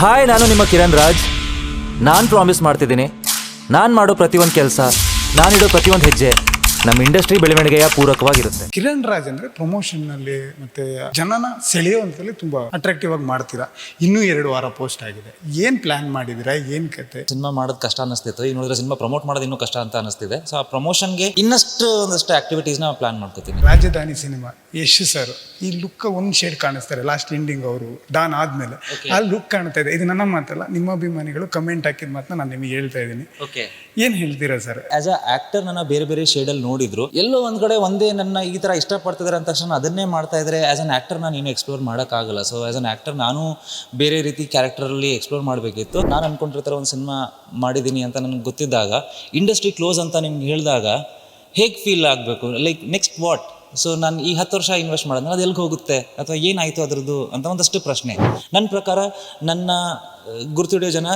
Hi, ನಾನು ನಿಮ್ಮ ಕಿರಣ್ ರಾಜ್. ನಾನು ಪ್ರಾಮಿಸ್ ಮಾಡ್ತಿದ್ದೀನಿ, ನಾನು ಮಾಡೋ ಪ್ರತಿಯೊಂದು ಕೆಲಸ, ನಾನಿಡೋ ಪ್ರತಿಯೊಂದು ಹೆಜ್ಜೆ ನಮ್ಮ ಇಂಡಸ್ಟ್ರಿ ಬೆಳವಣಿಗೆಯ ಪೂರಕವಾಗಿರುತ್ತೆ. ಕಿರಣ್ ರಾಜ್ ಅಂದ್ರೆ ಪ್ರಮೋಷನ್ನಲ್ಲಿ ಮತ್ತೆ ಜನನ ಸೆಳೆಯುವಂಥಲ್ಲಿ ತುಂಬಾ ಅಟ್ರಾಕ್ಟಿವ್ ಆಗಿ ಮಾಡ್ತೀರಾ. ಇನ್ನೂ 2 ವಾರ ಪೋಸ್ಟ್ ಆಗಿದೆ. ಏನು ಪ್ಲಾನ್ ಮಾಡಿದ್ದೀರಾ, ಏನು ಕತೆ? ಸಿನಿಮಾ ಮಾಡೋದು ಕಷ್ಟ ಅನ್ನಿಸ್ತಿತ್ತು, ಈಗ ನೋಡಿದ್ರೆ ಸಿನಿಮಾ ಪ್ರಮೋಟ್ ಮಾಡೋದು ಇನ್ನೂ ಕಷ್ಟ ಅಂತ ಅನಿಸ್ತಿದೆ. ಸೊ ಆ ಪ್ರಮೋಷನ್ಗೆ ಇನ್ನಷ್ಟು ಒಂದಷ್ಟು ಆಕ್ಟಿವಿಟೀಸ್ನ ಪ್ಲಾನ್ ಮಾಡ್ಕೋತೀನಿ. ರಾಜಧಾನಿ ಸಿನಿಮಾ ಯಶ್ ಸರ್ ಈ ಲುಕ್ ಒಂದು ಶೇಡ್ ಕಾಣಿಸ್ತಾರೆ ಲಾಸ್ಟ್ ಎಂಡಿಂಗ್ ಅವರು ಡಾನ್ ಆದ್ಮೇಲೆ ಆ ಲುಕ್ ಕಾಣ್ತಾ ಇದೆ. ಇದು ನನ್ನ ಮಾತಲ್ಲ, ನಿಮ್ಮ ಅಭಿಮಾನಿಗಳು ಕಮೆಂಟ್ ಹಾಕಿದ ಮಾತನ್ನ ನಾನು ನಿಮಗೆ ಹೇಳ್ತಾ ಇದ್ದೀನಿ. ಏನು ಹೇಳ್ತೀರಾ ಸರ್? ಆಸ್ ಅ ಆಕ್ಟರ್ ನನ್ನ ಬೇರೆ ಬೇರೆ ಶೇಡಲ್ಲಿ ನೋಡಿದ್ರು, ಎಲ್ಲೋ ಒಂದ್ ಕಡೆ ಒಂದೇ ನನ್ನ ಈ ತರ ಇಷ್ಟಪಡ್ತಿದ್ದಾರೆ ಅಂದ ತಕ್ಷಣ ಅದನ್ನೇ ಮಾಡ್ತಾ ಇದ್ರೆ ಆಸ್ ಅನ್ ಆಕ್ಟರ್ ನಾನು ಏನು ಎಕ್ಸ್ಪ್ಲೋರ್ ಮಾಡೋಕ್ಕಾಗಲ್ಲ. ಸೊ ಆಸ್ ಅನ್ ಆಕ್ಟರ್ ನಾನು ಬೇರೆ ರೀತಿ ಕ್ಯಾರೆಕ್ಟರಲ್ಲಿ ಎಕ್ಸ್ಪ್ಲೋರ್ ಮಾಡಬೇಕಿತ್ತು. ನಾನು ಅನ್ಕೊಂಡಿರ್ತಾರೆ ಒಂದು ಸಿನಿಮಾ ಮಾಡಿದ್ದೀನಿ ಅಂತ ನನಗೆ ಗೊತ್ತಿದ್ದಾಗ, ಇಂಡಸ್ಟ್ರಿ ಕ್ಲೋಸ್ ಅಂತ ನಿಮ್ಗೆ ಹೇಳಿದಾಗ ಹೇಗೆ ಫೀಲ್ ಆಗಬೇಕು, ಲೈಕ್ ನೆಕ್ಸ್ಟ್ ವಾಟ್? ಸೊ ನಾನು ಈ 10 ವರ್ಷ ಇನ್ವೆಸ್ಟ್ ಮಾಡಿದ್ರೆ ಅದು ಎಲ್ಲಿಗೆ ಹೋಗುತ್ತೆ ಅಥವಾ ಏನಾಯಿತು ಅದರದ್ದು ಅಂತ ಒಂದಷ್ಟು ಪ್ರಶ್ನೆ. ನನ್ನ ಪ್ರಕಾರ ನನ್ನ ಗುರ್ತಿಡಿಯೋ ಜನ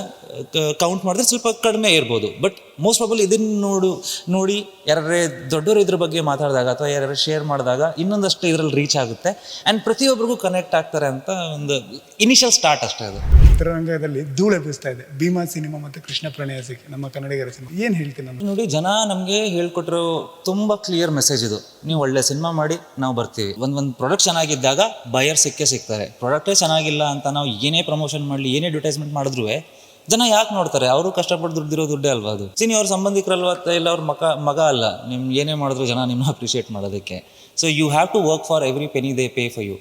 ಕೌಂಟ್ ಮಾಡಿದ್ರೆ ಸ್ವಲ್ಪ ಕಡಿಮೆ ಇರ್ಬೋದು, ಬಟ್ ಮೋಸ್ಟ್ ಪ್ರಾಬಲ್ ಇದನ್ನು ನೋಡಿ ಯಾರೇ ದೊಡ್ಡವರು ಇದ್ರ ಬಗ್ಗೆ ಮಾತಾಡಿದಾಗ ಅಥವಾ ಯಾರು ಶೇರ್ ಮಾಡಿದಾಗ ಇನ್ನೊಂದಷ್ಟು ಇದರಲ್ಲಿ ರೀಚ್ ಆಗುತ್ತೆ ಆ್ಯಂಡ್ ಪ್ರತಿಯೊಬ್ಬರಿಗೂ ಕನೆಕ್ಟ್ ಆಗ್ತಾರೆ ಅಂತ ಒಂದು ಇನಿಷಿಯಲ್ ಸ್ಟಾರ್ಟ್ ಅಷ್ಟೇ. ಅದು ಚಿತ್ರರಂಗದಲ್ಲಿ ಧೂಳು ಎಬ್ಬಿಸ್ತಾ ಇದೆ ಭೀಮಾ ಸಿನಿಮಾ ಮತ್ತು ಕೃಷ್ಣ ಪ್ರಣಯಸಿಕೆ ನಮ್ಮ ಕನ್ನಡಿಗರ ಸಿನಿಮಾ. ಏನು ಹೇಳ್ತೀನಿ ನಾನು ನೋಡಿ, ಜನ ನಮಗೆ ಹೇಳ್ಕೊಟ್ಟಿರೋ ತುಂಬ ಕ್ಲಿಯರ್ ಮೆಸೇಜ್ ಇದು. ನೀವು ಒಳ್ಳೆ ಸಿನಿಮಾ ಮಾಡಿ ನಾವು ಬರ್ತೀವಿ. ಒಂದು ಪ್ರಾಡಕ್ಟ್ ಚೆನ್ನಾಗಿದ್ದಾಗ ಬಯರ್ ಸಿಗ್ತಾರೆ. ಪ್ರಾಡಕ್ಟೇ ಚೆನ್ನಾಗಿಲ್ಲ ಅಂತ ನಾವು ಏನೇ ಪ್ರಮೋಷನ್ ಮಾಡಲಿ, ಏನೇ ಅಡ್ವರ್ಟೈಸ್ಮೆಂಟ್ ಮಾಡಿದ್ರು ಜನ ಯಾಕೆ ನೋಡ್ತಾರೆ? ಅವರು ಕಷ್ಟಪಟ್ಟು ದುಡ್ಡಿರೋ ದುಡ್ಡೇ ಅಲ್ವಾ ಅದು. ಅವ್ರ ಸಂಬಂಧಿಕರಲ್ವ, ಇಲ್ಲ ಅವ್ರ ಮಗ ಅಲ್ಲ. ನಿಮ್ಗೆ ಏನೇ ಮಾಡಿದ್ರು ಜನ ನಿಮ್ಮನ್ನ ಅಪ್ರಿಷಿಯೇಟ್ ಮಾಡೋದಕ್ಕೆ. So you have to work for every penny they pay for you.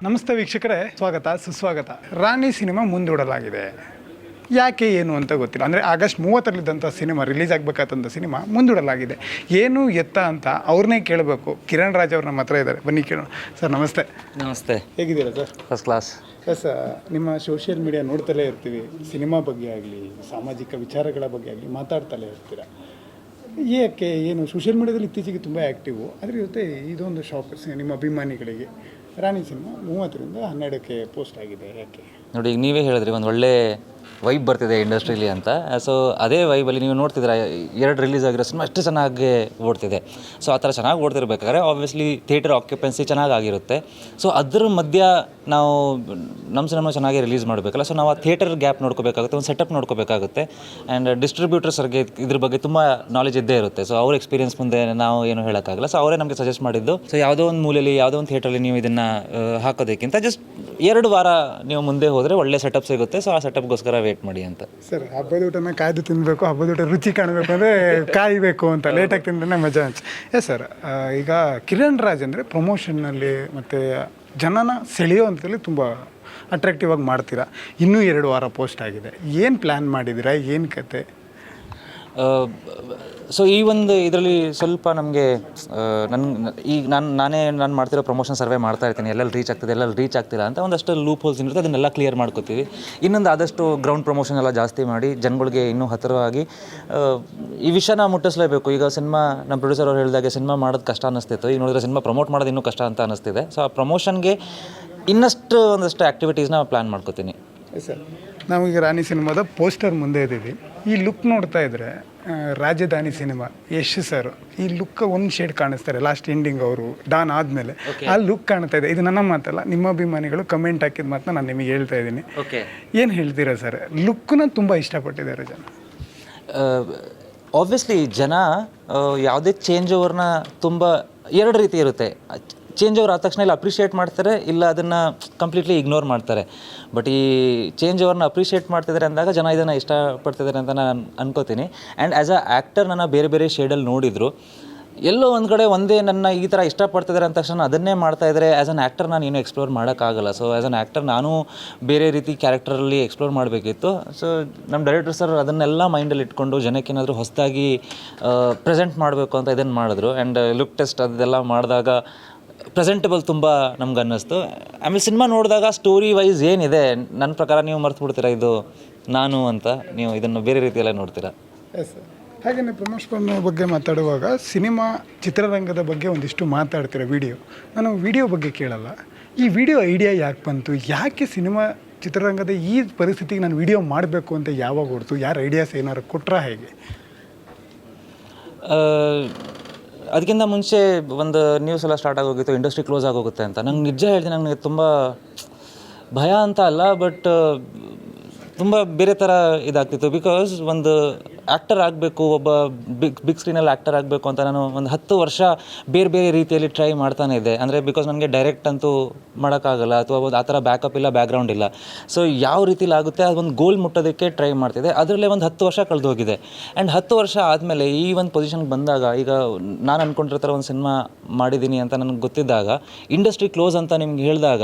ನಮಸ್ತೆ ವೀಕ್ಷಕರೇ, ಸ್ವಾಗತ ಸುಸ್ವಾಗತ. ರಾಣಿ ಸಿನಿಮಾ ಮುಂದೂಡಲಾಗಿದೆ. ಯಾಕೆ ಏನು ಅಂತ ಗೊತ್ತಿಲ್ಲ. ಅಂದರೆ ಆಗಸ್ಟ್ 30ರಲ್ಲಿದ್ದಂಥ ಸಿನಿಮಾ ರಿಲೀಸ್ ಆಗಬೇಕಾದಂಥ ಸಿನಿಮಾ ಮುಂದೂಡಲಾಗಿದೆ. ಏನು ಎತ್ತ ಅಂತ ಅವ್ರನ್ನೇ ಕೇಳಬೇಕು. ಕಿರಣ್ ರಾಜ್ ಅವ್ರು ನಮ್ಮ ಹತ್ರ ಇದ್ದಾರೆ, ಬನ್ನಿ ಕೇಳೋಣ. ಸರ್ ನಮಸ್ತೆ. ನಮಸ್ತೆ. ಹೇಗಿದ್ದೀರಾ ಸರ್? First class. ಸರ್, ನಿಮ್ಮ ಸೋಷಿಯಲ್ ಮೀಡಿಯಾ ನೋಡ್ತಲೇ ಇರ್ತೀವಿ. ಸಿನಿಮಾ ಬಗ್ಗೆ ಆಗಲಿ, ಸಾಮಾಜಿಕ ವಿಚಾರಗಳ ಬಗ್ಗೆ ಆಗಲಿ ಮಾತಾಡ್ತಲೇ ಇರ್ತೀರ. ಏಕೆ ಏನು ಸೋಷಿಯಲ್ ಮೀಡಿಯಾದಲ್ಲಿ ಇತ್ತೀಚೆಗೆ ತುಂಬ ಆ್ಯಕ್ಟಿವು. ಅದ್ರ ಜೊತೆ ಇದೊಂದು ಶಾಕ್ ನಿಮ್ಮ ಅಭಿಮಾನಿಗಳಿಗೆ. ರಾಣಿ ಸಿನಿಮಾ 30ರಿಂದ 12ಕ್ಕೆ ಪೋಸ್ಟ್ ಆಗಿದೆ. ಯಾಕೆ ನೋಡಿ, ಈಗ ನೀವೇ ಹೇಳಿದ್ರಿ ಒಂದು ಒಳ್ಳೆ ವೈಬ್ ಬರ್ತಿದೆ ಇಂಡಸ್ಟ್ರೀಲಿ ಅಂತ. ಸೊ ಅದೇ ವೈಬಲ್ಲಿ ನೀವು ನೋಡ್ತಿದ್ರೆ 2 ರಿಲೀಸ್ ಆಗಿರೋ ಸಿನಿಮಾ ಅಷ್ಟು ಚೆನ್ನಾಗಿ ಓಡ್ತಿದೆ. ಸೊ ಆ ಥರ ಚೆನ್ನಾಗಿ ಓಡ್ತಿರ್ಬೇಕಾದ್ರೆ ಆಬ್ವಿಯಸ್ಲಿ ಥಿಯೇಟರ್ ಆಕ್ಯುಪೆನ್ಸಿ ಚೆನ್ನಾಗಿರುತ್ತೆ. ಸೊ ಅದ್ರ ಮಧ್ಯ ನಾವು ನಮ್ಮ ಸಿನಿಮಾ ಚೆನ್ನಾಗಿ ರಿಲೀಸ್ ಮಾಡಬೇಕಲ್ಲ. ಸೊ ನಾವು ಆ ಥಿಯೇಟರ್ ಗ್ಯಾಪ್ ನೋಡ್ಕೋಬೇಕಾಗುತ್ತೆ, ಒಂದು ಸೆಟಪ್ ನೋಡ್ಕೋಬೇಕಾಗುತ್ತೆ. ಆ್ಯಂಡ್ ಡಿಸ್ಟ್ರಿಬ್ಯೂಟರ್ಸರಿಗೆ ಇದ್ರ ಬಗ್ಗೆ ತುಂಬ ನಾಲೆಜ್ ಇದ್ದೇ ಇರುತ್ತೆ. ಸೊ ಅವ್ರ ಎಕ್ಸ್ಪೀರಿಯನ್ಸ್ ಮುಂದೆ ನಾವು ಏನು ಹೇಳೋಕ್ಕಾಗಲ್ಲ. ಸೊ ಅವರೇ ನಮಗೆ ಸಜೆಸ್ಟ್ ಮಾಡಿದ್ದು, ಸೊ ಯಾವುದೋ ಒಂದು ಮೂಲೆಯಲ್ಲಿ ಯಾವುದೋ ಒಂದು ಥಿಯೇಟ್ರಲ್ಲಿ ನೀವು ಇದನ್ನು ಹಾಕೋದಕ್ಕಿಂತ ಜಸ್ಟ್ 2 ವಾರ ನೀವು ಮುಂದೆ ಹೋದರೆ ಒಳ್ಳೆ ಸೆಟಪ್ ಸಿಗುತ್ತೆ. ಸೊ ಆ ಸೆಟಪ್ಗೋಸ್ಕರ ವೇಟ್ ಮಾಡಿ ಅಂತ. ಸರ್, ಹಬ್ಬದ ಊಟನ ಕಾಯ್ದು ತಿನ್ನಬೇಕು, ಹಬ್ಬದ ಊಟ ರುಚಿ ಕಾಣಬೇಕು ಅಂದರೆ ಕಾಯಬೇಕು ಅಂತ. ಲೇಟಾಗಿ ತಿಂದ್ರೆ ಮಜಾ ಅನ್ಸಿ. ಎಸ್ ಸರ್, ಈಗ ಕಿರಣ್ ರಾಜ್ ಅಂದರೆ ಪ್ರಮೋಷನ್ನಲ್ಲಿ ಮತ್ತು ಜನನ ಸೆಳೆಯುವಂಥಲ್ಲಿ ತುಂಬ ಅಟ್ರಾಕ್ಟಿವ್ ಆಗಿ ಮಾಡ್ತೀರಾ. ಇನ್ನೂ 2 ವಾರ ಪೋಸ್ಟ್ ಆಗಿದೆ. ಏನು ಪ್ಲ್ಯಾನ್ ಮಾಡಿದ್ದೀರಾ, ಏನು ಕತೆ? ಸೊ ಈ ಒಂದು ಇದರಲ್ಲಿ ಸ್ವಲ್ಪ ನಮಗೆ ಈಗ ನಾನು ಮಾಡ್ತಿರೋ ಪ್ರಮೋಷನ್ ಸರ್ವೆ ಮಾಡ್ತಾ ಇರ್ತೀನಿ. ಎಲ್ಲೆಲ್ಲಿ ರೀಚ್ ಆಗ್ತಿದೆ, ಎಲ್ಲೆಲ್ಲಿ ರೀಚ್ ಆಗ್ತಿಲ್ಲ ಅಂತ ಒಂದಷ್ಟು ಲೂಪ್ ಹೋಲ್ಸ್ ಇರುತ್ತೆ, ಅದನ್ನೆಲ್ಲ ಕ್ಲಿಯರ್ ಮಾಡ್ಕೋತೀವಿ. ಇನ್ನೊಂದು ಆದಷ್ಟು ಗ್ರೌಂಡ್ ಪ್ರಮೋಷನ್ ಎಲ್ಲ ಜಾಸ್ತಿ ಮಾಡಿ ಜನಗಳಿಗೆ ಇನ್ನೂ ಹತ್ತಿರವಾಗಿ ಈ ವಿಷಯನ ಮುಟ್ಟಿಸ್ಲೇಬೇಕು. ಈಗ ಸಿನಿಮಾ ನಮ್ಮ ಪ್ರೊಡ್ಯೂಸರ್ ಅವ್ರು ಹೇಳಿದಾಗೆ ಸಿನಿಮಾ ಮಾಡೋದು ಕಷ್ಟ ಅನ್ನಿಸ್ತಿತ್ತು, ಈಗ ನೋಡಿದ್ರೆ ಸಿನಿಮಾ ಪ್ರಮೋಟ್ ಮಾಡೋದು ಇನ್ನೂ ಕಷ್ಟ ಅಂತ ಅನ್ನಿಸ್ತಿದೆ. ಸೊ ಆ ಪ್ರಮೋಷನ್ಗೆ ಇನ್ನಷ್ಟು ಒಂದಷ್ಟು ಆ್ಯಕ್ಟಿವಿಟೀಸ್ನ ಪ್ಲ್ಯಾನ್ ಮಾಡ್ಕೋತೀನಿ. ಸರ್, ನಾವೀಗ ರಾಣಿ ಸಿನಿಮಾದ ಪೋಸ್ಟರ್ ಮುಂದೆ ಇದ್ದೀವಿ. ಈ ಲುಕ್ ನೋಡ್ತಾ ಇದ್ರೆ ರಾಜಧಾನಿ ಸಿನಿಮಾ ಯಶ್ ಸರ್ ಈ ಲುಕ್ ಒಂದು ಶೇಡ್ ಕಾಣಿಸ್ತಾರೆ ಲಾಸ್ಟ್ ಎಂಡಿಂಗ್ ಅವರು ಡಾನ್ ಆದಮೇಲೆ ಆ ಲುಕ್ ಕಾಣ್ತಾ ಇದೆ. ಇದು ನನ್ನ ಮಾತಲ್ಲ, ನಿಮ್ಮ ಅಭಿಮಾನಿಗಳು ಕಮೆಂಟ್ ಹಾಕಿದ ಮಾತನ್ನ ನಾನು ನಿಮಗೆ ಹೇಳ್ತಾ ಇದ್ದೀನಿ. ಏನು ಹೇಳ್ತೀರಾ ಸರ್? ಲುಕ್ನ ತುಂಬ ಇಷ್ಟಪಟ್ಟಿದ್ದಾರೆ ಜನ. ಆಬ್ವಿಯಸ್ಲಿ ಜನ ಯಾವುದೇ ಚೇಂಜ್ ಓವರ್ನ ತುಂಬ 2 ರೀತಿ ಇರುತ್ತೆ. ಚೇಂಜ್ ಓವರ್ ಆದ ತಕ್ಷಣ ಇಲ್ಲ ಅಪ್ರಿಷಿಯೇಟ್ ಮಾಡ್ತಾರೆ, ಇಲ್ಲ ಅದನ್ನು ಕಂಪ್ಲೀಟ್ಲಿ ಇಗ್ನೋರ್ ಮಾಡ್ತಾರೆ. ಬಟ್ ಈ ಚೇಂಜ್ ಓವರ್ನ ಅಪ್ರಿಷಿಯೇಟ್ ಮಾಡ್ತಿದ್ದಾರೆ ಅಂದಾಗ ಜನ ಇದನ್ನು ಇಷ್ಟಪಡ್ತಿದ್ದಾರೆ ಅಂತ ನಾನು ಅನ್ಕೋತೀನಿ. ಆ್ಯಂಡ್ ಆ್ಯಸ್ ಅ ಆ್ಯಕ್ಟರ್ ನನ್ನ ಬೇರೆ ಬೇರೆ ಶೇಡಲ್ಲಿ ನೋಡಿದ್ರು, ಎಲ್ಲೋ ಒಂದು ಕಡೆ ಒಂದೇ ನನ್ನ ಈ ಥರ ಇಷ್ಟಪಡ್ತಿದ್ದಾರೆ ಅಂದ ತಕ್ಷಣ ಅದನ್ನೇ ಮಾಡ್ತಾಯಿದ್ರೆ ಆ್ಯಸ್ ಅನ್ ಆ್ಯಕ್ಟರ್ ನಾನು ಏನು ಎಕ್ಸ್ಪ್ಲೋರ್ ಮಾಡೋಕ್ಕಾಗಲ್ಲ. ಸೊ ಆ್ಯಸ್ ಅನ್ ಆ್ಯಕ್ಟರ್ ನಾನು ಬೇರೆ ರೀತಿ ಕ್ಯಾರೆಕ್ಟರಲ್ಲಿ ಎಕ್ಸ್ಪ್ಲೋರ್ ಮಾಡಬೇಕಿತ್ತು. ಸೊ ನಮ್ಮ ಡೈರೆಕ್ಟರ್ ಸರ್ ಅದನ್ನೆಲ್ಲ ಮೈಂಡಲ್ಲಿ ಇಟ್ಕೊಂಡು ಜನಕ್ಕೇನಾದರೂ ಹೊಸದಾಗಿ ಪ್ರೆಸೆಂಟ್ ಮಾಡಬೇಕು ಅಂತ ಇದನ್ನು ಮಾಡಿದ್ರು. ಆ್ಯಂಡ್ ಲುಕ್ ಟೆಸ್ಟ್ ಅದೆಲ್ಲ ಮಾಡಿದಾಗ ಪ್ರೆಸೆಂಟಬಲ್ ತುಂಬ ನಮ್ಗೆ ಅನ್ನಿಸ್ತು. ಆಮೇಲೆ ಸಿನಿಮಾ ನೋಡಿದಾಗ ಸ್ಟೋರಿ ವೈಸ್ ಏನಿದೆ ನನ್ನ ಪ್ರಕಾರ ನೀವು ಮರ್ತು ಬಿಡ್ತೀರಾ ಇದು ನಾನು ಅಂತ, ನೀವು ಇದನ್ನು ಬೇರೆ ರೀತಿಯಲ್ಲೇ ನೋಡ್ತೀರಾ. ಎಸ್ ಸರ್, ಹಾಗೆಯೇ ಪ್ರಮೋಷನ್ ಬಗ್ಗೆ ಮಾತಾಡುವಾಗ ಸಿನಿಮಾ ಚಿತ್ರರಂಗದ ಬಗ್ಗೆ ಒಂದಿಷ್ಟು ಮಾತಾಡ್ತೀರ. ನಾನು ವಿಡಿಯೋ ಬಗ್ಗೆ ಕೇಳಲ್ಲ. ಈ ವಿಡಿಯೋ ಐಡಿಯಾ ಯಾಕೆ ಬಂತು? ಯಾಕೆ ಸಿನಿಮಾ ಚಿತ್ರರಂಗದ ಈ ಪರಿಸ್ಥಿತಿಗೆ ನಾನು ವಿಡಿಯೋ ಮಾಡಬೇಕು ಅಂತ ಯಾವಾಗ ಹೊಡ್ತು? ಯಾರು ಐಡಿಯಾಸ್ ಏನಾದ್ರು ಕೊಟ್ರಾ ಹೇಗೆ? ಅದಕ್ಕಿಂತ ಮುಂಚೆ ಒಂದು ನ್ಯೂಸ್ ಎಲ್ಲ ಸ್ಟಾರ್ಟ್ ಆಗೋಗಿತ್ತು, ಇಂಡಸ್ಟ್ರಿ ಕ್ಲೋಸ್ ಆಗೋಗುತ್ತೆ ಅಂತ. ನಂಗೆ ನಿಜ ಹೇಳ್ತೀನಿ, ನನಗೆ ತುಂಬ ಭಯ ಅಂತ ಅಲ್ಲ, ಬಟ್ ತುಂಬ ಬೇರೆ ಥರ ಇದಾಗ್ತಿತ್ತು. ಬಿಕಾಸ್ ಒಂದು ಆ್ಯಕ್ಟರ್ ಆಗಬೇಕು, ಒಬ್ಬ ಬಿಗ್ ಸ್ಕ್ರೀನಲ್ಲಿ ಆ್ಯಕ್ಟರ್ ಆಗಬೇಕು ಅಂತ ನಾನು ಒಂದು 10 ವರ್ಷ ಬೇರೆ ಬೇರೆ ರೀತಿಯಲ್ಲಿ ಟ್ರೈ ಮಾಡ್ತಾನೆ ಇದ್ದೆ. ಅಂದರೆ ಬಿಕಾಸ್ ನನಗೆ ಡೈರೆಕ್ಟ್ ಅಂತೂ ಮಾಡೋಕ್ಕಾಗಲ್ಲ, ಅಥವಾ ಆ ಥರ ಬ್ಯಾಕಪ್ ಇಲ್ಲ, ಬ್ಯಾಕ್ಗ್ರೌಂಡ್ ಇಲ್ಲ. ಸೊ ಯಾವ ರೀತಿಲಿ ಆಗುತ್ತೆ ಅದೊಂದು ಗೋಲ್ ಮುಟ್ಟೋದಕ್ಕೆ ಟ್ರೈ ಮಾಡ್ತಿದ್ದೆ. ಅದರಲ್ಲೇ ಒಂದು 10 ವರ್ಷ ಕಳೆದು ಹೋಗಿದೆ. ಆ್ಯಂಡ್ 10 ವರ್ಷ ಆದಮೇಲೆ ಈ ಒಂದು ಪೊಸಿಷನ್ಗೆ ಬಂದಾಗ, ಈಗ ನಾನು ಅಂದ್ಕೊಂಡಿರೋ ಥರ ಒಂದು ಸಿನಿಮಾ ಮಾಡಿದ್ದೀನಿ ಅಂತ ನನಗೆ ಗೊತ್ತಿದ್ದಾಗ, ಇಂಡಸ್ಟ್ರಿ ಕ್ಲೋಸ್ ಅಂತ ನಿಮ್ಗೆ ಹೇಳಿದಾಗ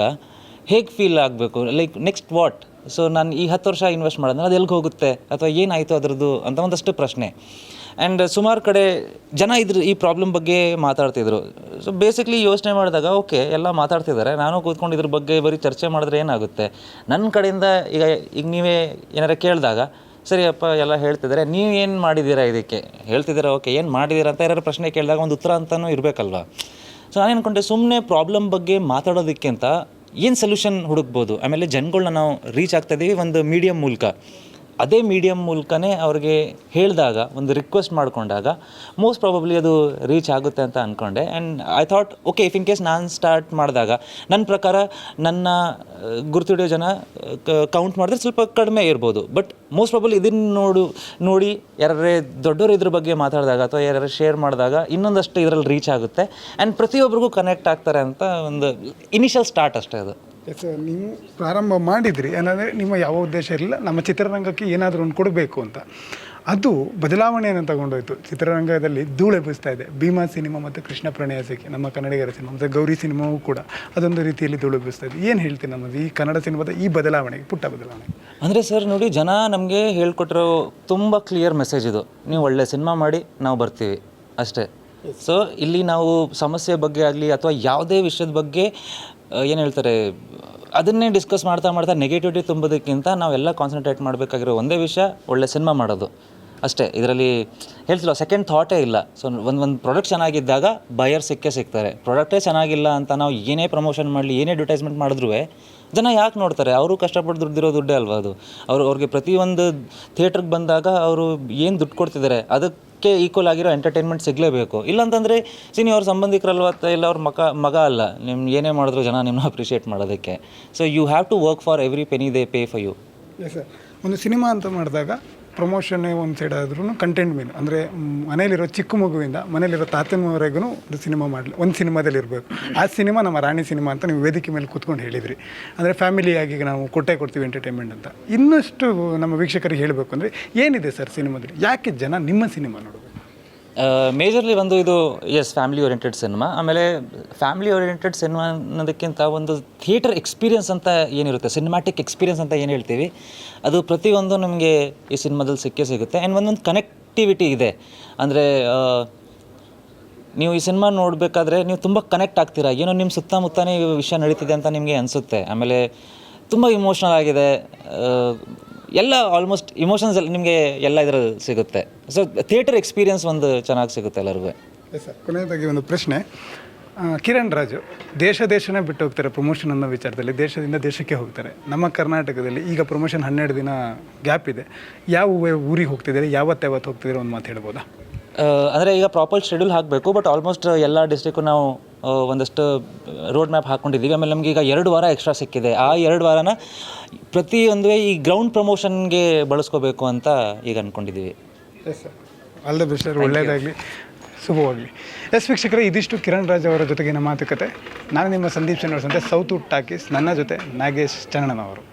ಹೇಗೆ ಫೀಲ್ ಆಗಬೇಕು, ಲೈಕ್ ನೆಕ್ಸ್ಟ್ ವಾಟ್? ಸೊ ನಾನು ಈ 10 ವರ್ಷ ಇನ್ವೆಸ್ಟ್ ಮಾಡಿದ್ರೆ ಅದು ಎಲ್ಲಿಗೆ ಹೋಗುತ್ತೆ, ಅಥವಾ ಏನಾಯಿತು ಅದರದ್ದು ಅಂತ ಒಂದಷ್ಟು ಪ್ರಶ್ನೆ. ಆ್ಯಂಡ್ ಸುಮಾರು ಕಡೆ ಜನ ಈ ಪ್ರಾಬ್ಲಮ್ ಬಗ್ಗೆ ಮಾತಾಡ್ತಿದ್ರು. ಸೊ ಬೇಸಿಕ್ಲಿ ಯೋಚನೆ ಮಾಡಿದಾಗ, ಓಕೆ ಎಲ್ಲ ಮಾತಾಡ್ತಿದ್ದಾರೆ, ನಾನು ಕೂತ್ಕೊಂಡು ಇದ್ರ ಬಗ್ಗೆ ಬರೀ ಚರ್ಚೆ ಮಾಡಿದ್ರೆ ಏನಾಗುತ್ತೆ. ನನ್ನ ಕಡೆಯಿಂದ ಈಗ ನೀವೇ ಏನಾರು ಕೇಳಿದಾಗ, ಸರಿಯಪ್ಪ ಎಲ್ಲ ಹೇಳ್ತಿದ್ದಾರೆ, ನೀವು ಏನು ಮಾಡಿದ್ದೀರಾ ಇದಕ್ಕೆ ಹೇಳ್ತಿದ್ದೀರಾ, ಓಕೆ ಏನು ಮಾಡಿದ್ದೀರಾ ಅಂತ ಯಾರು ಪ್ರಶ್ನೆ ಕೇಳಿದಾಗ ಒಂದು ಉತ್ತರ ಅಂತಲೂ ಇರಬೇಕಲ್ವ. ಸೊ ನಾನು ಅಂದ್ಕೊಂಡೆ, ಸುಮ್ಮನೆ ಪ್ರಾಬ್ಲಮ್ ಬಗ್ಗೆ ಮಾತಾಡೋದಕ್ಕಿಂತ ಏನು ಸೊಲ್ಯೂಷನ್ ಹುಡುಕ್ಬೋದು. ಆಮೇಲೆ ಜನಗಳನ್ನ ನಾವು ರೀಚ್ ಆಗ್ತಾಯಿದ್ದೀವಿ ಒಂದು ಮೀಡಿಯಮ್ ಮೂಲಕ. ಅದೇ ಮೀಡಿಯಮ್ ಮೂಲಕನೇ ಅವ್ರಿಗೆ ಹೇಳಿದಾಗ, ಒಂದು ರಿಕ್ವೆಸ್ಟ್ ಮಾಡಿಕೊಂಡಾಗ ಮೋಸ್ಟ್ ಪ್ರಾಬಬ್ಲಿ ಅದು ರೀಚ್ ಆಗುತ್ತೆ ಅಂತ ಅಂದ್ಕೊಂಡೆ. And I thought, okay, if in case ನಾನು ಸ್ಟಾರ್ಟ್ ಮಾಡಿದಾಗ ನನ್ನ ಪ್ರಕಾರ ನನ್ನ ಗುರ್ತಿಡಿಯೋ ಜನ ಕೌಂಟ್ ಮಾಡಿದ್ರೆ ಸ್ವಲ್ಪ ಕಡಿಮೆ ಇರ್ಬೋದು. ಬಟ್ ಮೋಸ್ಟ್ ಪ್ರಾಬಬ್ಲಿ ಇದನ್ನು ನೋಡಿ ಯಾರೇ ದೊಡ್ಡವರು ಇದ್ರ ಬಗ್ಗೆ ಮಾತಾಡಿದಾಗ ಅಥವಾ ಯಾರು ಶೇರ್ ಮಾಡಿದಾಗ ಇನ್ನೊಂದಷ್ಟು ಇದರಲ್ಲಿ ರೀಚ್ ಆಗುತ್ತೆ. ಆ್ಯಂಡ್ ಪ್ರತಿಯೊಬ್ಬರಿಗೂ ಕನೆಕ್ಟ್ ಆಗ್ತಾರೆ ಅಂತ ಒಂದು ಇನಿಷಿಯಲ್ ಸ್ಟಾರ್ಟ್ ಅಷ್ಟೇ ಅದು. ಎಸ್, ನೀವು ಪ್ರಾರಂಭ ಮಾಡಿದ್ರಿ ಏನಂದರೆ ನಿಮ್ಮ ಯಾವ ಉದ್ದೇಶ ಇರಲಿಲ್ಲ, ನಮ್ಮ ಚಿತ್ರರಂಗಕ್ಕೆ ಏನಾದರೂ ಒಂದು ಕೊಡಬೇಕು ಅಂತ. ಅದು ಬದಲಾವಣೆಯನ್ನು ತಗೊಂಡೋಯ್ತು. ಚಿತ್ರರಂಗದಲ್ಲಿ ಧೂಳೆ ಬೀಸ್ತಾ ಇದೆ. ಭೀಮಾ ಸಿನಿಮಾ ಮತ್ತು ಕೃಷ್ಣ ಪ್ರಣಯ ಸಖಿ, ನಮ್ಮ ಕನ್ನಡಿಗರ ಸಿನಿಮಾ, ಮತ್ತು ಗೌರಿ ಸಿನಿಮಾವೂ ಕೂಡ ಅದೊಂದು ರೀತಿಯಲ್ಲಿ ಧೂಳು ಬೀಸ್ತಾ ಇದೆ. ಏನು ಹೇಳ್ತೀನಿ ನಮ್ಮದು ಈ ಕನ್ನಡ ಸಿನಿಮಾದ ಈ ಬದಲಾವಣೆಗೆ, ಪುಟ್ಟ ಬದಲಾವಣೆ? ಅಂದರೆ ಸರ್ ನೋಡಿ, ಜನ ನಮಗೆ ಹೇಳ್ಕೊಟ್ಟಿರೋ ತುಂಬ ಕ್ಲಿಯರ್ ಮೆಸೇಜ್ ಇದು: ನೀವು ಒಳ್ಳೆ ಸಿನಿಮಾ ಮಾಡಿ, ನಾವು ಬರ್ತೀವಿ ಅಷ್ಟೇ. ಸೊ ಇಲ್ಲಿ ನಾವು ಸಮಸ್ಯೆ ಬಗ್ಗೆ ಆಗಲಿ ಅಥವಾ ಯಾವುದೇ ವಿಷಯದ ಬಗ್ಗೆ ಏನು ಹೇಳ್ತಾರೆ ಅದನ್ನೇ ಡಿಸ್ಕಸ್ ಮಾಡ್ತಾ ನೆಗೆಟಿವಿಟಿ ತುಂಬೋದಕ್ಕಿಂತ ನಾವೆಲ್ಲ ಕಾನ್ಸಂಟ್ರೇಟ್ ಮಾಡಬೇಕಾಗಿರೋ ಒಂದೇ ವಿಷಯ, ಒಳ್ಳೆ ಸಿನಿಮಾ ಮಾಡೋದು ಅಷ್ಟೇ. ಇದರಲ್ಲಿ ಹೇಳ್ತಿಲ್ಲ, ಸೆಕೆಂಡ್ ಥಾಟೇ ಇಲ್ಲ. ಸೊ ಒಂದು ಪ್ರಾಡಕ್ಟ್ ಚೆನ್ನಾಗಿದ್ದಾಗ ಬಯರ್ ಸಿಗ್ತಾರೆ. ಪ್ರಾಡಕ್ಟೇ ಚೆನ್ನಾಗಿಲ್ಲ ಅಂತ ನಾವು ಏನೇ ಪ್ರಮೋಷನ್ ಮಾಡಲಿ, ಏನೇ ಅಡ್ವರ್ಟೈಸ್ಮೆಂಟ್ ಮಾಡಿದ್ರೂ ಜನ ಯಾಕೆ ನೋಡ್ತಾರೆ? ಅವರು ಕಷ್ಟಪಟ್ಟು ದುಡ್ಡಿರೋ ದುಡ್ಡೇ ಅಲ್ವಾ ಅದು. ಅವ್ರಿಗೆ ಪ್ರತಿಯೊಂದು ಥಿಯೇಟ್ರಿಗೆ ಬಂದಾಗ ಅವರು ಏನು ದುಡ್ಡು ಕೊಡ್ತಿದ್ದಾರೆ ಅದಕ್ಕೆ ಈಕ್ವಲ್ ಆಗಿರೋ ಎಂಟರ್ಟೈನ್ಮೆಂಟ್ ಸಿಗಲೇಬೇಕು. ಇಲ್ಲಾಂತಂದರೆ ನೀವು ಅವ್ರ ಸಂಬಂಧಿಕರಲ್ವ, ಇಲ್ಲ ಅವ್ರ ಮಗ ಅಲ್ಲ, ನಿಮ್ಮ ಏನೇ ಮಾಡಿದ್ರು ಜನ ನಿಮ್ಮನ್ನ ಅಪ್ರಿಷಿಯೇಟ್ ಮಾಡೋದಕ್ಕೆ. So you have to work for every penny they pay for you. Yes sir, ಒಂದು ಸಿನಿಮಾ ಅಂತ ಮಾಡಿದಾಗ ಪ್ರಮೋಷನ್ನೇ ಒಂದು ಸೈಡ್ ಆದ್ರೂ ಕಂಟೆಂಟ್ ಮೇನ್, ಅಂದರೆ ಮನೇಲಿರೋ ಚಿಕ್ಕ ಮಗುವಿಂದ ಮನೇಲಿರೋ ತಾತನವರೆಗೂ ಒಂದು ಸಿನಿಮಾ ಮಾಡಲಿ, ಒಂದು ಸಿನಿಮಾದಲ್ಲಿ ಇರಬೇಕು. ಆ ಸಿನಿಮಾ ನಮ್ಮ ರಾಣಿ ಸಿನಿಮಾ ಅಂತ ನೀವು ವೇದಿಕೆ ಮೇಲೆ ಕೂತ್ಕೊಂಡು ಹೇಳಿದ್ರಿ. ಅಂದರೆ ಫ್ಯಾಮಿಲಿಯಾಗಿ ನಾವು ಕೊಡ್ತೀವಿ ಎಂಟರ್ಟೈನ್ಮೆಂಟ್ ಅಂತ. ಇನ್ನಷ್ಟು ನಮ್ಮ ವೀಕ್ಷಕರಿಗೆ ಹೇಳಬೇಕು ಅಂದರೆ ಏನಿದೆ ಸರ್ ಸಿನಿಮಾದಲ್ಲಿ, ಯಾಕೆ ಜನ ನಿಮ್ಮ ಸಿನಿಮಾ ನೋಡಬೇಕು? ಮೇಜರ್ಲಿ ಒಂದು ಇದು ಫ್ಯಾಮಿಲಿ ಓರಿಯೆಂಟೆಡ್ ಸಿನಿಮಾ. ಆಮೇಲೆ ಫ್ಯಾಮಿಲಿ ಓರಿಯೆಂಟೆಡ್ ಸಿನಿಮಾ ಅನ್ನೋದಕ್ಕಿಂತ ಒಂದು ಥಿಯೇಟರ್ ಎಕ್ಸ್ಪೀರಿಯನ್ಸ್ ಅಂತ ಏನಿರುತ್ತೆ, ಸಿನಿಮ್ಯಾಟಿಕ್ ಎಕ್ಸ್ಪೀರಿಯನ್ಸ್ ಅಂತ ಏನು ಹೇಳ್ತೀವಿ, ಅದು ಪ್ರತಿಯೊಂದು ನಮಗೆ ಈ ಸಿನಿಮಾದಲ್ಲಿ ಸಿಗುತ್ತೆ. ಆ್ಯಂಡ್ ಒಂದೊಂದು ಕನೆಕ್ಟಿವಿಟಿ ಇದೆ. ಅಂದರೆ ನೀವು ಈ ಸಿನಿಮಾ ನೋಡಬೇಕಾದ್ರೆ ನೀವು ತುಂಬ ಕನೆಕ್ಟ್ ಆಗ್ತೀರಾ, ಏನೋ ನಿಮ್ಮ ಸುತ್ತಮುತ್ತನೇ ವಿಷಯ ನಡೀತಿದೆ ಅಂತ ನಿಮಗೆ ಅನಿಸುತ್ತೆ. ಆಮೇಲೆ ತುಂಬ ಇಮೋಷ್ನಲ್ ಆಗಿದೆ, ಎಲ್ಲ ಆಲ್ಮೋಸ್ಟ್ ಇಮೋಷನ್ಸ್ ನಿಮಗೆ ಎಲ್ಲ ಇದರಲ್ಲಿ ಸಿಗುತ್ತೆ. ಸೊ ಥಿಯೇಟರ್ ಎಕ್ಸ್ಪೀರಿಯನ್ಸ್ ಒಂದು ಚೆನ್ನಾಗಿ ಸಿಗುತ್ತೆ ಎಲ್ಲರಿಗೂ. ಎಸ್ ಸರ್, ಕೊನೆಯದಾಗಿ ಒಂದು ಪ್ರಶ್ನೆ. ಕಿರಣ್ ರಾಜು ದೇಶನೇ ಬಿಟ್ಟು ಹೋಗ್ತಾರೆ ಪ್ರಮೋಷನ್ ಅನ್ನೋ ವಿಚಾರದಲ್ಲಿ, ದೇಶದಿಂದ ದೇಶಕ್ಕೆ ಹೋಗ್ತಾರೆ. ನಮ್ಮ ಕರ್ನಾಟಕದಲ್ಲಿ ಈಗ ಪ್ರಮೋಷನ್ 12 ದಿನ ಗ್ಯಾಪ್ ಇದೆ. ಯಾವ ಊರಿಗೆ ಹೋಗ್ತಿದ್ದಾರೆ, ಯಾವತ್ತು ಹೋಗ್ತಿದ್ದಾರೆ, ಒಂದು ಮಾತು ಹೇಳ್ಬೋದಾ? ಅಂದರೆ ಈಗ ಪ್ರಾಪರ್ ಶೆಡ್ಯೂಲ್ ಹಾಕಬೇಕು, ಬಟ್ ಆಲ್ಮೋಸ್ಟ್ ಎಲ್ಲ ಡಿಸ್ಟ್ರಿಕ್ಕು ನಾವು ಒಂದಷ್ಟು ರೋಡ್ ಮ್ಯಾಪ್ ಹಾಕ್ಕೊಂಡಿದ್ದೀವಿ. ಆಮೇಲೆ ನಮಗೆ ಈಗ 2 ವಾರ ಎಕ್ಸ್ಟ್ರಾ ಸಿಕ್ಕಿದೆ. ಆ 2 ವಾರನ ಪ್ರತಿಯೊಂದು ಈ ಗ್ರೌಂಡ್ ಪ್ರಮೋಷನ್ಗೆ ಬಳಸ್ಕೋಬೇಕು ಅಂತ ಈಗ ಅಂದ್ಕೊಂಡಿದ್ದೀವಿ. Yes sir, all the best sir, ಒಳ್ಳೆಯದಾಗಲಿ, ಶುಭವಾಗಲಿ. ಎಸ್ ವೀಕ್ಷಕರೇ, ಇದಿಷ್ಟು ಕಿರಣ್ ರಾಜ್ ಅವರ ಜೊತೆಗಿನ ಮಾತುಕತೆ. ನಾನು ನಿಮ್ಮ ಸಂದೀಪ್ ಶ್ರೀನಿವಾಸ್ ಅಂತ, ಸೌತ್ ಟಾಕೀಸ್. ನನ್ನ ಜೊತೆ ನಾಗೇಶ್ ಚನ್ನಣ್ಣನವರು.